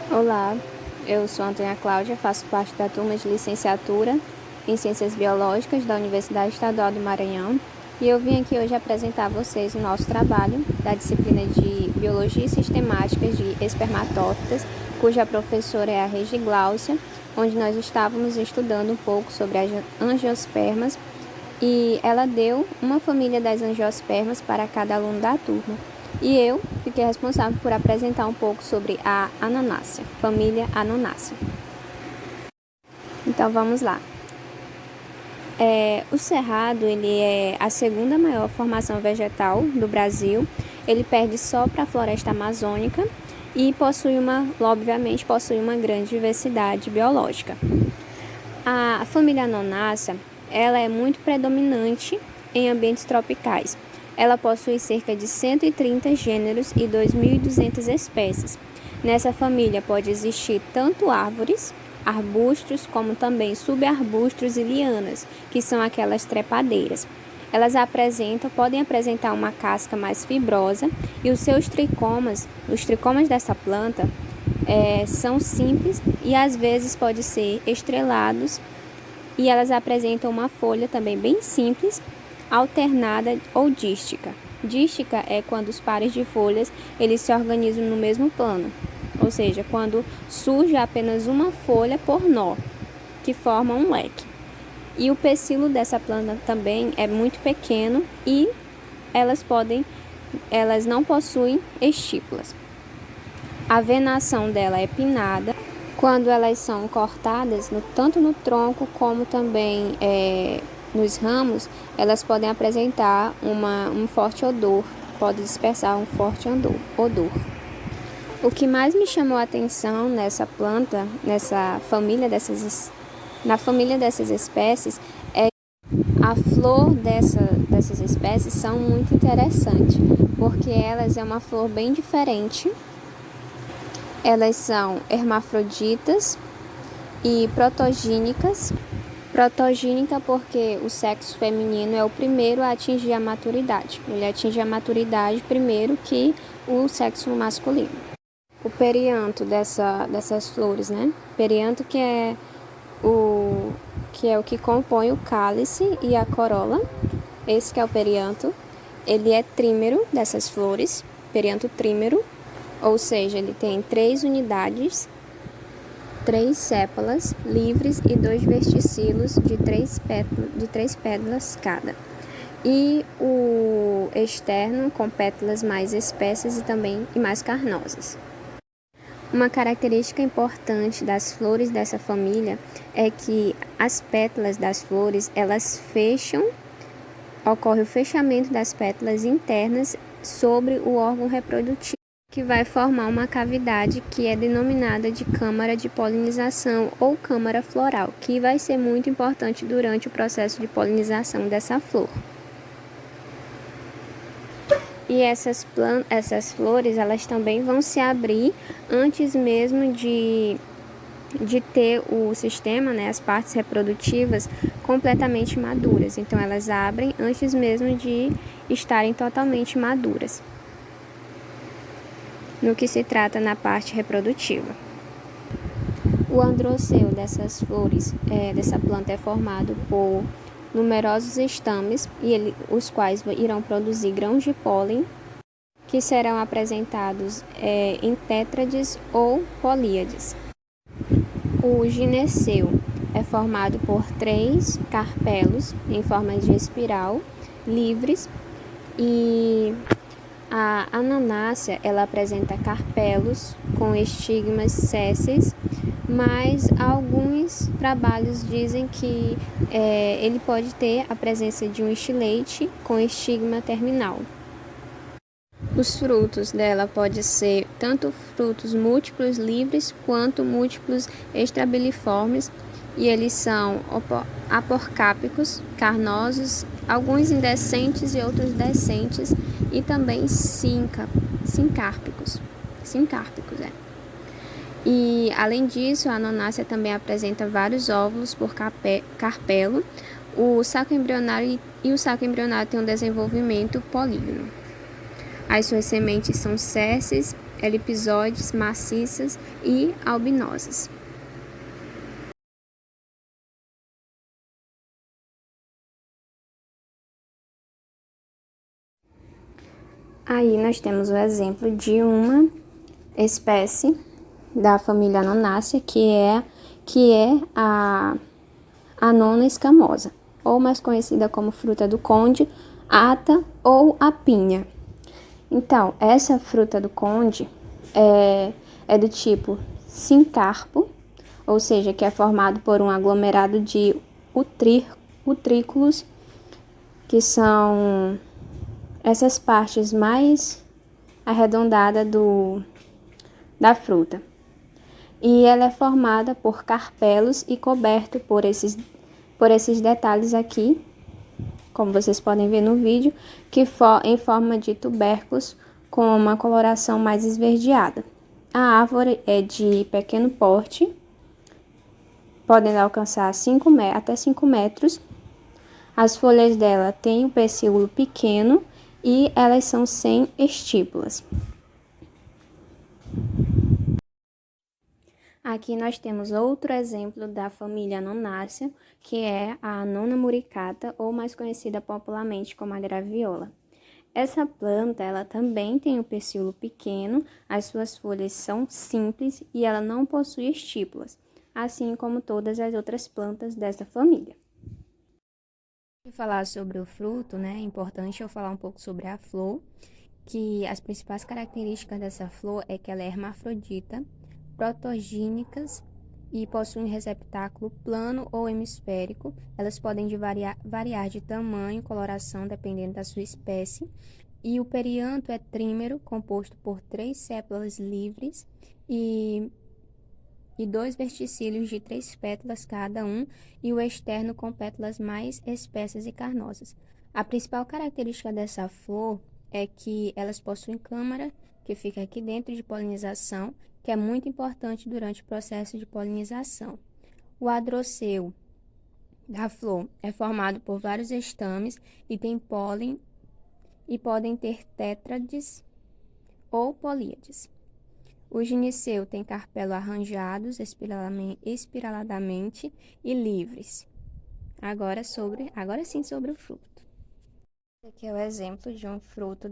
Olá, eu sou Antônia Cláudia, faço parte da turma de licenciatura em Ciências Biológicas da Universidade Estadual do Maranhão e eu vim aqui hoje apresentar a vocês o nosso trabalho da disciplina de Biologia Sistemática de Espermatófitas, cuja professora é a Regi Gláucia, onde nós estávamos estudando um pouco sobre as angiospermas e ela deu uma família das angiospermas para cada aluno da turma. E eu fiquei responsável por apresentar um pouco sobre a Anonácea, família Anonácea. Então vamos lá. O cerrado ele é a segunda maior formação vegetal do Brasil. Ele perde só para a floresta amazônica e obviamente possui uma grande diversidade biológica. A família Anonácea ela é muito predominante em ambientes tropicais. Ela possui cerca de 130 gêneros e 2.200 espécies. Nessa família pode existir tanto árvores, arbustos, como também subarbustos e lianas, que são aquelas trepadeiras. Elas podem apresentar uma casca mais fibrosa e os tricomas dessa planta, são simples e às vezes podem ser estrelados e elas apresentam uma folha também bem simples, alternada ou dística. Dística é quando os pares de folhas eles se organizam no mesmo plano, ou seja, quando surge apenas uma folha por nó, que forma um leque. E o pecíolo dessa planta também é muito pequeno e elas não possuem estípulas. A venação dela é pinnada. Quando elas são cortadas, tanto no tronco como também nos ramos, elas podem apresentar um forte odor, pode dispersar um forte odor. O que mais me chamou a atenção nessa planta, na família dessas espécies, é a flor dessas espécies são muito interessantes, porque elas é uma flor bem diferente. Elas são hermafroditas e protogênicas. Protogênica porque o sexo feminino é o primeiro a atingir a maturidade. Ele atinge a maturidade primeiro que o sexo masculino. O perianto dessas flores, né? Perianto que é o que compõe o cálice e a corola. Esse que é o perianto. Ele é trímero dessas flores, perianto trímero. Ou seja, ele tem 3 unidades, 3 sépalas livres e 2 verticilos de 3 pétalas cada. E o externo com pétalas mais espessas e mais carnosas. Uma característica importante das flores dessa família é que as pétalas das flores, elas ocorre o fechamento das pétalas internas sobre o órgão reprodutivo, que vai formar uma cavidade que é denominada de câmara de polinização ou câmara floral, que vai ser muito importante durante o processo de polinização dessa flor. E essas flores, elas também vão se abrir antes mesmo de ter o sistema, né, as partes reprodutivas completamente maduras. Então, elas abrem antes mesmo de estarem totalmente maduras, no que se trata na parte reprodutiva. O androceu dessas flores, dessa planta, é formado por numerosos estames, os quais irão produzir grãos de pólen, que serão apresentados em tétrades ou políades. O gineceu é formado por 3 carpelos em forma de espiral, livres, e a anonácea, ela apresenta carpelos com estigmas sésseis, mas alguns trabalhos dizem que ele pode ter a presença de um estilete com estigma terminal. Os frutos dela podem ser tanto frutos múltiplos livres quanto múltiplos extrabiliformes, e eles são aporcápicos, carnosos, alguns indecentes e outros decentes, e também sincárpicos. E, além disso, a anonácea também apresenta vários óvulos por carpelo. O saco embrionário tem um desenvolvimento polígono. As suas sementes são sésseis elipsoides, maciças e albinosas. Aí nós temos o exemplo de uma espécie da família Anonácea, que é a anona escamosa, ou mais conhecida como fruta do conde, ata ou a pinha. Então, essa fruta do conde é do tipo sincarpo, ou seja, que é formado por um aglomerado de utrículos, que são essas partes mais arredondadas da fruta. E ela é formada por carpelos e coberto por esses detalhes aqui, como vocês podem ver no vídeo, que em forma de tubérculos com uma coloração mais esverdeada. A árvore é de pequeno porte, podem alcançar até 5 metros. As folhas dela têm um pecíolo pequeno e elas são sem estípulas. Aqui nós temos outro exemplo da família Anonácea, que é a Anona muricata, ou mais conhecida popularmente como a graviola. Essa planta, ela também tem um pecíolo pequeno, as suas folhas são simples e ela não possui estípulas, assim como todas as outras plantas dessa família. Para falar sobre o fruto, né, é importante eu falar um pouco sobre a flor, que as principais características dessa flor é que ela é hermafrodita, protogênicas e possui um receptáculo plano ou hemisférico. Elas podem variar de tamanho, coloração, dependendo da sua espécie. E o perianto é trímero, composto por 3 sépalas livres e 2 verticílios de 3 pétalas cada um, e o externo com pétalas mais espessas e carnosas. A principal característica dessa flor é que elas possuem câmara, que fica aqui dentro, de polinização, que é muito importante durante o processo de polinização. O adroceu da flor é formado por vários estames e tem pólen e podem ter tétrades ou políades. O giniceu tem carpelo arranjados espiraladamente e livres. Agora sim sobre o fruto. Aqui é o exemplo de um fruto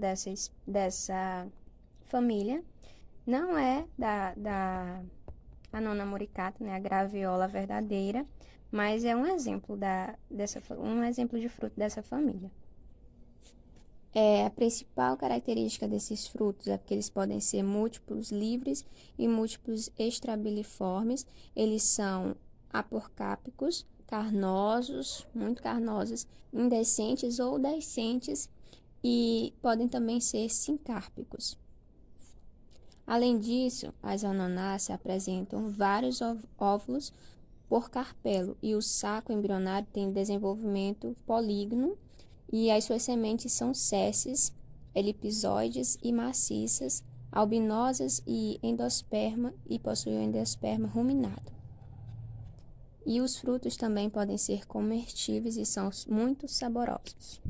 dessa família. Não é da Anona muricata, né, a graviola verdadeira, mas é um exemplo um exemplo de fruto dessa família. A principal característica desses frutos é que eles podem ser múltiplos livres e múltiplos estrabiliformes. Eles são aporcápicos, carnosos, muito carnosos, indecentes ou descentes, e podem também ser sincárpicos. Além disso, as anonáceas apresentam vários óvulos por carpelo, e o saco embrionário tem desenvolvimento polígono, e as suas sementes são césseis, elipsoides e maciças, albinosas e endosperma, e possuem o endosperma ruminado. E os frutos também podem ser comestíveis e são muito saborosos.